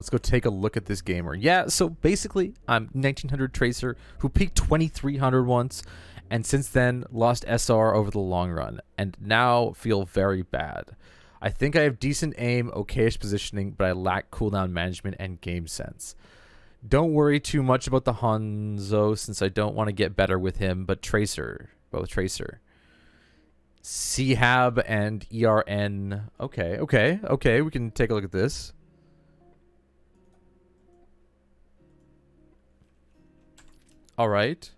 Let's go take a look at this gamer. Yeah, so basically, I'm 1900 Tracer who peaked 2300 once, and since then lost SR over the long run, and now feel very bad. I think I have decent aim, okayish positioning, but I lack cooldown management and game sense. Don't worry too much about the Hanzo since I don't want to get better with him, but Tracer, both Tracer. Sehab and ERN. Okay, we can take a look at this. All right.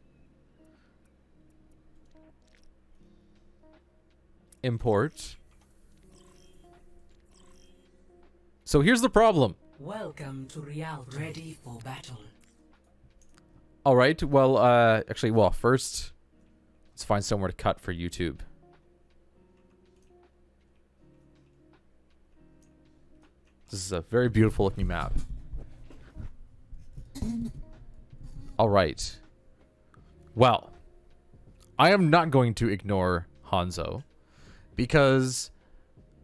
Import. So here's the problem. Welcome to Real, ready for battle. All right. Well, actually, first, let's find somewhere to cut for YouTube. This is a very beautiful looking map. All right. Well, I am not going to ignore Hanzo because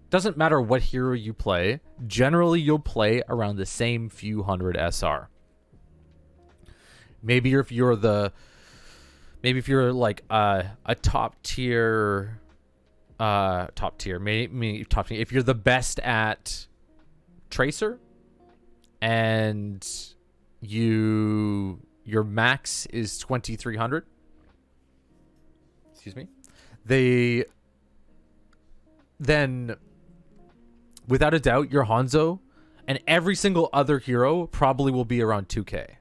doesn't matter what hero you play, generally you'll play around the same few hundred SR. Maybe if you're like a top tier, if you're the best at Tracer and your max is 2300, excuse me, then without a doubt your Hanzo and every single other hero probably will be around 2k.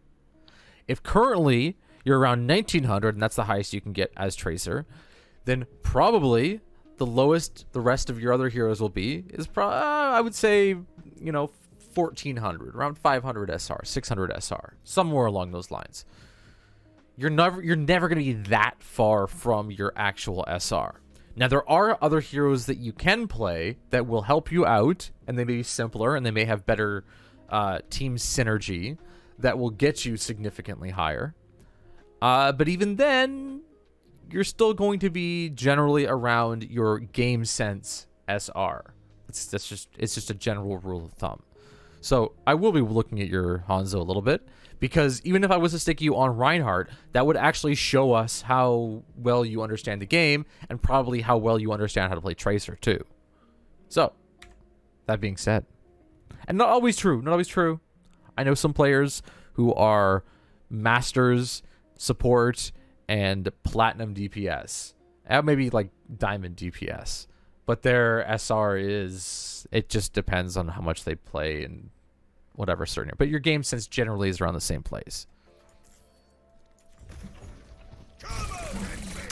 If currently you're around 1900 and that's the highest you can get as Tracer, then probably the lowest the rest of your other heroes will be is I would say, 1400, around 500 SR, 600 SR, somewhere along those lines. You're never going to be that far from your actual SR. Now, there are other heroes that you can play that will help you out, and they may be simpler, and they may have better team synergy that will get you significantly higher. But even then, you're still going to be generally around your game sense SR. It's just a general rule of thumb. So I will be looking at your Hanzo a little bit, because even if I was to stick you on Reinhardt, that would actually show us how well you understand the game and probably how well you understand how to play Tracer too. So, that being said, and not always true. I know some players who are masters, support, and platinum DPS. Maybe like diamond DPS. But their SR it just depends on how much they play and whatever certain. But your game sense generally is around the same place.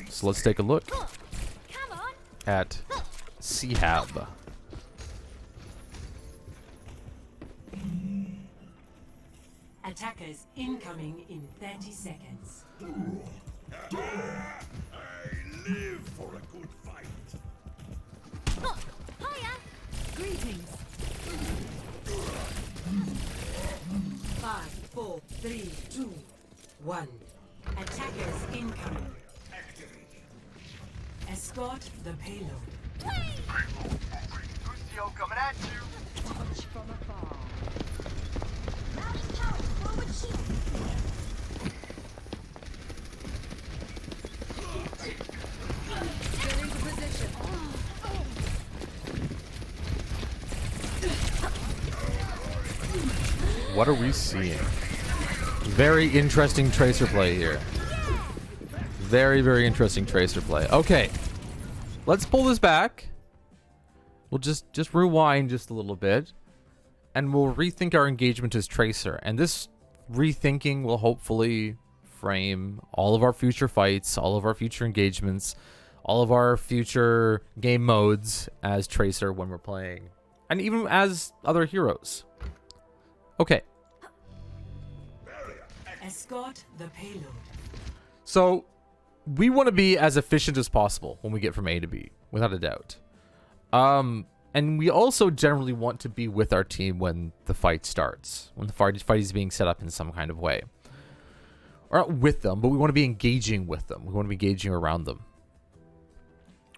So let's take a look at Sehab. Attackers incoming in 30 seconds. I live for a good fight. Hiya! Greetings. 5, 4, 3, 2, 1. Attackers incoming. Escort the payload. Lucio coming at you. Touch from afar. Loudest tower, forward shield. Get into position. What are we seeing? Very interesting Tracer play here. Very, very interesting Tracer play. Okay. Let's pull this back. We'll just rewind just a little bit. And we'll rethink our engagement as Tracer. And this rethinking will hopefully frame all of our future fights, all of our future engagements, all of our future game modes as Tracer when we're playing. And even as other heroes. Okay. Escort the payload. So, we want to be as efficient as possible when we get from A to B, without a doubt. And we also generally want to be with our team when the fight starts, when the fight is being set up in some kind of way. Or not with them, but we want to be engaging with them. We want to be engaging around them.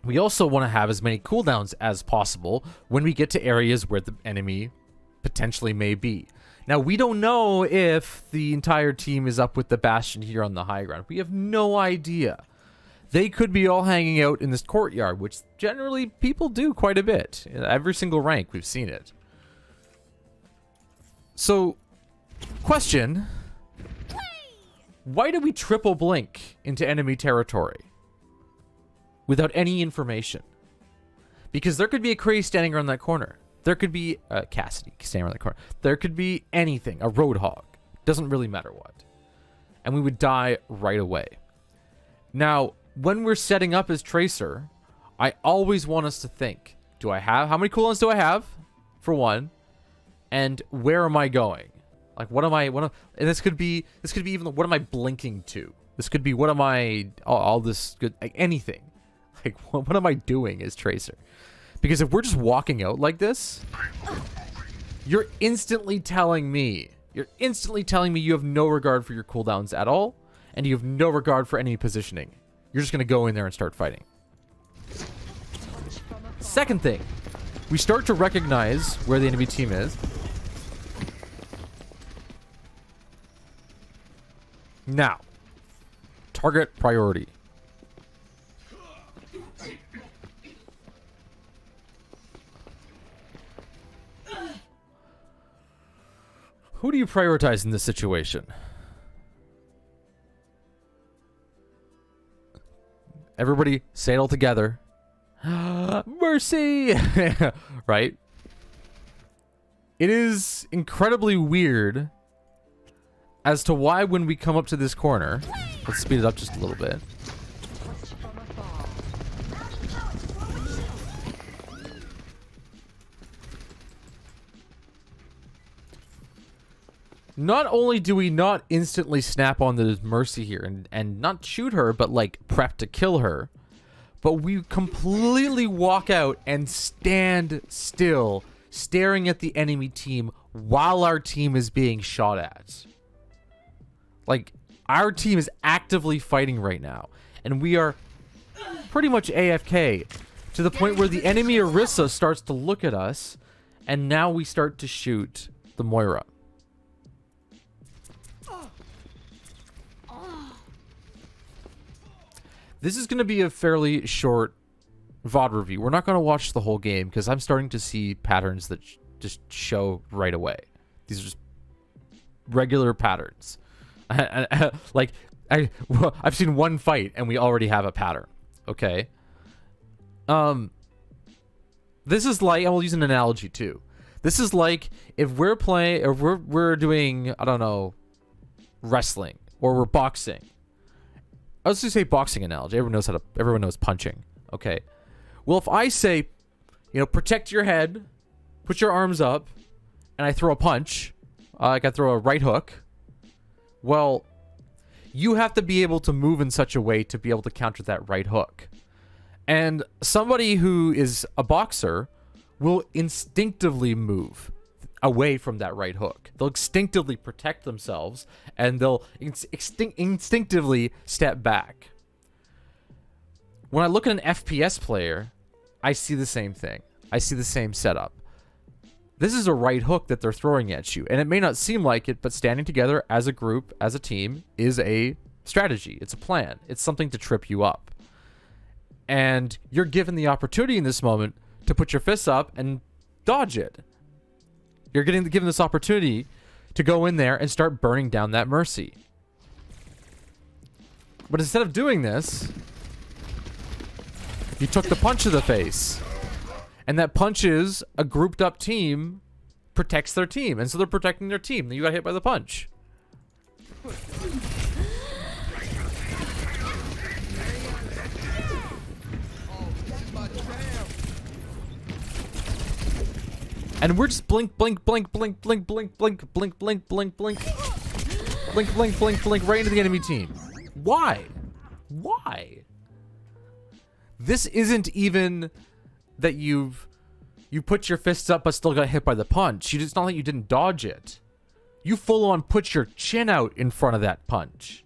We also want to have as many cooldowns as possible when we get to areas where the enemy potentially may be. Now, we don't know if the entire team is up with the Bastion here on the high ground. We have no idea. They could be all hanging out in this courtyard, which generally people do quite a bit. In every single rank, we've seen it. So, question. Why do we triple blink into enemy territory without any information? Because there could be a Cray standing around that corner. There could be a Cassidy standing around that corner. There could be anything, a Roadhog. Doesn't really matter what. And we would die right away. Now, when we're setting up as Tracer, I always want us to think, how many cooldowns do I have? For one. And where am I going? Like, and this could be even, what am I blinking to? This could be, what am I, all this good, like, anything. Like, what am I doing as Tracer? Because if we're just walking out like this, you're instantly telling me you have no regard for your cooldowns at all, and you have no regard for enemy positioning. You're just going to go in there and start fighting. Second thing, we start to recognize where the enemy team is. Now, target priority. Who do you prioritize in this situation? Everybody say it all together. Mercy! Right? It is incredibly weird as to why when we come up to this corner, let's speed it up just a little bit. Not only do we not instantly snap on the Mercy here and not shoot her, but like prep to kill her, but we completely walk out and stand still, staring at the enemy team while our team is being shot at. Like, our team is actively fighting right now, and we are pretty much AFK to the point where the enemy Orisa starts to look at us, and now we start to shoot the Moira. This is going to be a fairly short VOD review. We're not going to watch the whole game because I'm starting to see patterns that just show right away. These are just regular patterns. Like, I've seen one fight and we already have a pattern. Okay. This is like, I will use an analogy too. This is like if we're playing, or we're doing, I don't know, wrestling, or we're boxing. I was just say boxing analogy. Everyone knows punching. Okay. Well, if I say, protect your head, put your arms up, and I throw a punch, like I throw a right hook. Well, you have to be able to move in such a way to be able to counter that right hook. And somebody who is a boxer will instinctively move away from that right hook. They'll instinctively protect themselves, and they'll instinctively step back. When I look at an FPS player, I see the same thing. I see the same setup. This is a right hook that they're throwing at you, and it may not seem like it, but standing together as a group, as a team, is a strategy. It's a plan. It's something to trip you up. And you're given the opportunity in this moment to put your fists up and dodge it. You're given this opportunity to go in there and start burning down that Mercy. But instead of doing this, you took the punch to the face. And that punch is a grouped up team protects their team. And so they're protecting their team. Then you got hit by the punch. And we're just blink, blink, blink, blink, blink, blink, blink, blink, blink, blink, blink, blink, blink, blink, blink, right into the enemy team. Why? Why? This isn't even that you put your fists up but still got hit by the punch. It's not like you didn't dodge it. You full on put your chin out in front of that punch.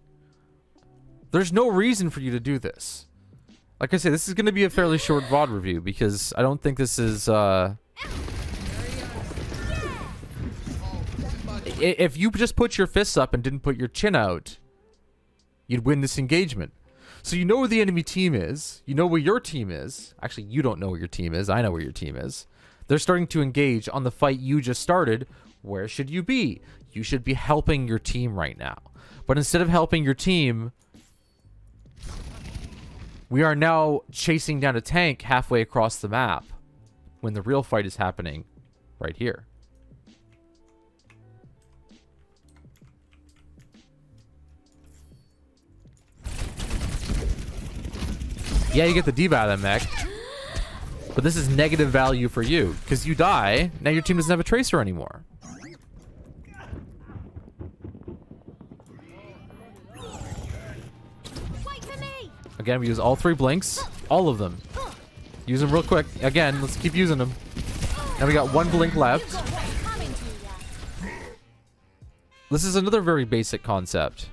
There's no reason for you to do this. Like I said, this is going to be a fairly short VOD review because I don't think this is If you just put your fists up and didn't put your chin out, you'd win this engagement. So you know where the enemy team is. You know where your team is. Actually, you don't know where your team is. I know where your team is. They're starting to engage on the fight you just started. Where should you be? You should be helping your team right now. But instead of helping your team, we are now chasing down a tank halfway across the map when the real fight is happening right here. Yeah, you get the debuff of that mech. But this is negative value for you. Because you die, now your team doesn't have a tracer anymore. Wait for me. Again, we use all 3 blinks. All of them. Use them real quick. Again, let's keep using them. Now we got 1 blink left. Got what's coming to you. This is another very basic concept.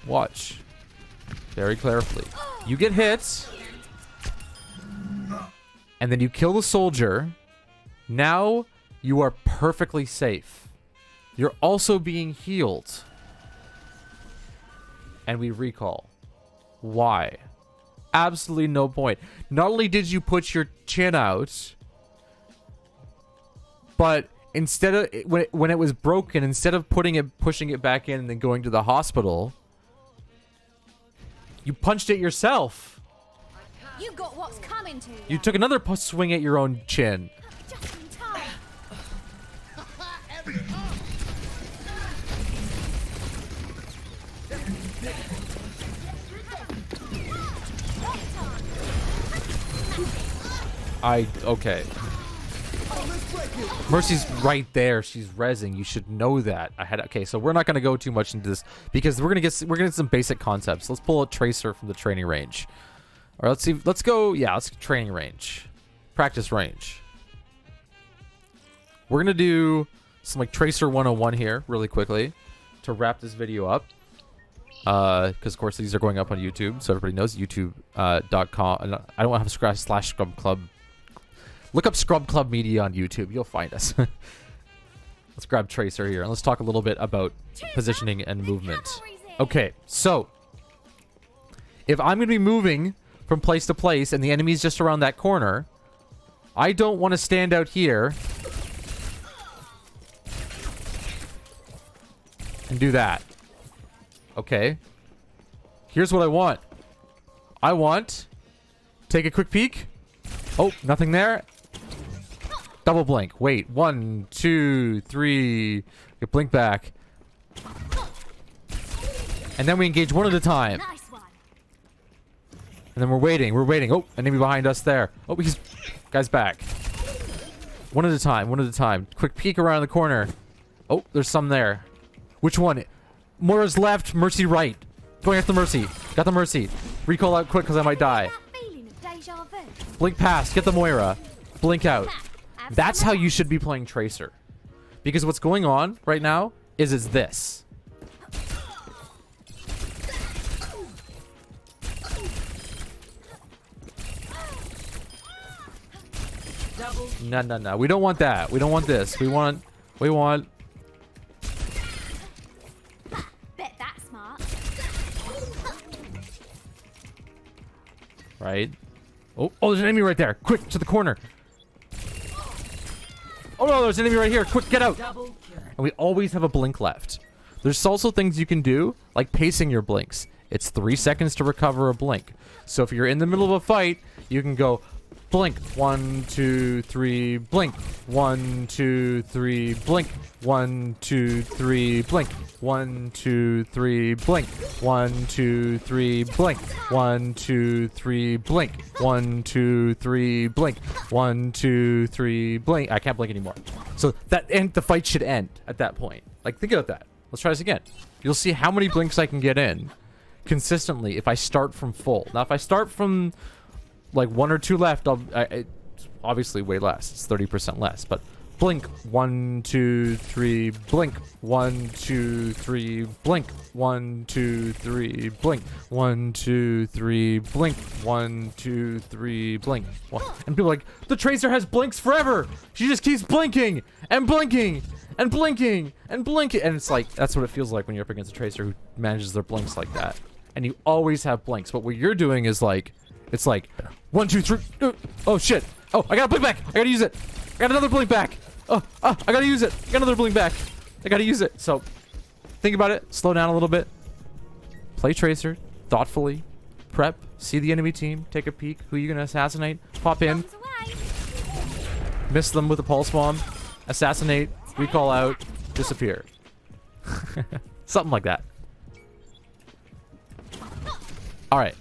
Watch. Very carefully. You get hit. And then you kill the soldier. Now you are perfectly safe. You're also being healed. And we recall. Why? Absolutely no point. Not only did you put your chin out, but instead of when it was broken, instead of pushing it back in and then going to the hospital, you punched it yourself. You got what's coming to you. You took another swing at your own chin. Just in time. Okay. Mercy's right there. She's rezzing. You should know that. Okay, so we're not gonna go too much into this because we're gonna get some basic concepts. Let's pull a tracer from the training range. Or let's go training range. Practice range. We're gonna do some like Tracer 101 here really quickly to wrap this video up. Because of course these are going up on YouTube, so everybody knows youtube.com. I don't have a slash Scrub Club. Look up Scrub Club Media on YouTube. You'll find us. Let's grab Tracer here and let's talk a little bit about positioning and movement. Okay, so if I'm going to be moving from place to place and the enemy's just around that corner, I don't want to stand out here and do that. Okay. Here's what I want. I want... Take a quick peek. Oh, nothing there. Double blink. Wait. 1, 2, 3. Get blink back. And then we engage one at a time. Nice one. And then we're waiting. We're waiting. Oh, enemy behind us there. Oh, he's... Guy's back. One at a time. One at a time. Quick peek around the corner. Oh, there's some there. Which one? Moira's left. Mercy right. Going after Mercy. Got the Mercy. Recall out quick because I might die. That feeling of deja vu. Blink past. Get the Moira. Blink out. Have That's some how of you should be playing Tracer. Because what's going on right now is this. No. We don't want that. We don't want this. We want... Bet that's smart. Right? Oh, there's an enemy right there. Quick, to the corner. Oh no, there's an enemy right here. Quick, get out. Double kill. And we always have a blink left. There's also things you can do, like pacing your blinks. It's 3 seconds to recover a blink. So if you're in the middle of a fight, you can go blink. 1, 2, 3, blink. 1, 2, 3, blink. 1, 2, 3, blink. 1, 2, 3, blink. 1, 2, 3, blink. 1, 2, 3, blink. 1, 2, 3, blink. 1, 2, 3, blink. I can't blink anymore. So the fight should end at that point. Like, think about that. Let's try this again. You'll see how many blinks I can get in consistently if I start from full. Now, if I start from like 1 or 2 left, it's obviously way less. It's 30% less. But Blink. 1, 2, 3. Blink. 1, 2, 3. Blink. 1, 2, 3. Blink. 1, 2, 3. Blink. 1, 2, 3. Blink. And people are like, the Tracer has blinks forever. She just keeps blinking and blinking and blinking and blinking. And it's like, that's what it feels like when you're up against a Tracer who manages their blinks like that. And you always have blinks. But what you're doing is like, it's like 1, 2, 3. Oh shit. Oh, I got a blink back. I gotta use it. I got another blink back. Oh, I gotta use it. I got another blink back. I gotta use it. So, think about it. Slow down a little bit. Play Tracer thoughtfully. Prep. See the enemy team. Take a peek. Who you gonna assassinate? Pop in. Miss them with a pulse bomb. Assassinate. Recall out. Disappear. Something like that. All right.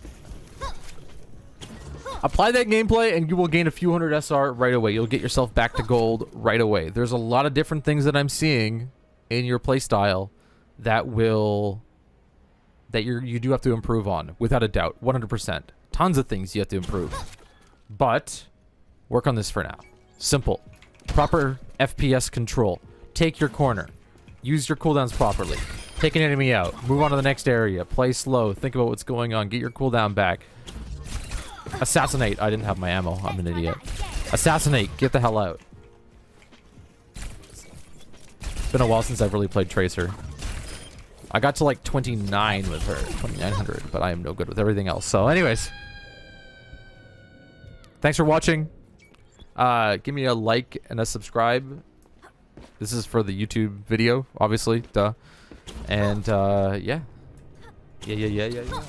Apply that gameplay and you will gain a few hundred SR right away. You'll get yourself back to gold right away. There's a lot of different things that I'm seeing in your playstyle that you do have to improve on, without a doubt, 100%. Tons of things you have to improve. But work on this for now. Simple. Proper FPS control. Take your corner. Use your cooldowns properly. Take an enemy out. Move on to the next area. Play slow. Think about what's going on. Get your cooldown back. Assassinate. I didn't have my ammo. I'm an idiot. Assassinate. Get the hell out. It's been a while since I've really played Tracer. I got to like 29 with her. 2900. But I am no good with everything else. So anyways. Thanks for watching. Give me a like and a subscribe. This is for the YouTube video, obviously. Duh. And yeah. Yeah.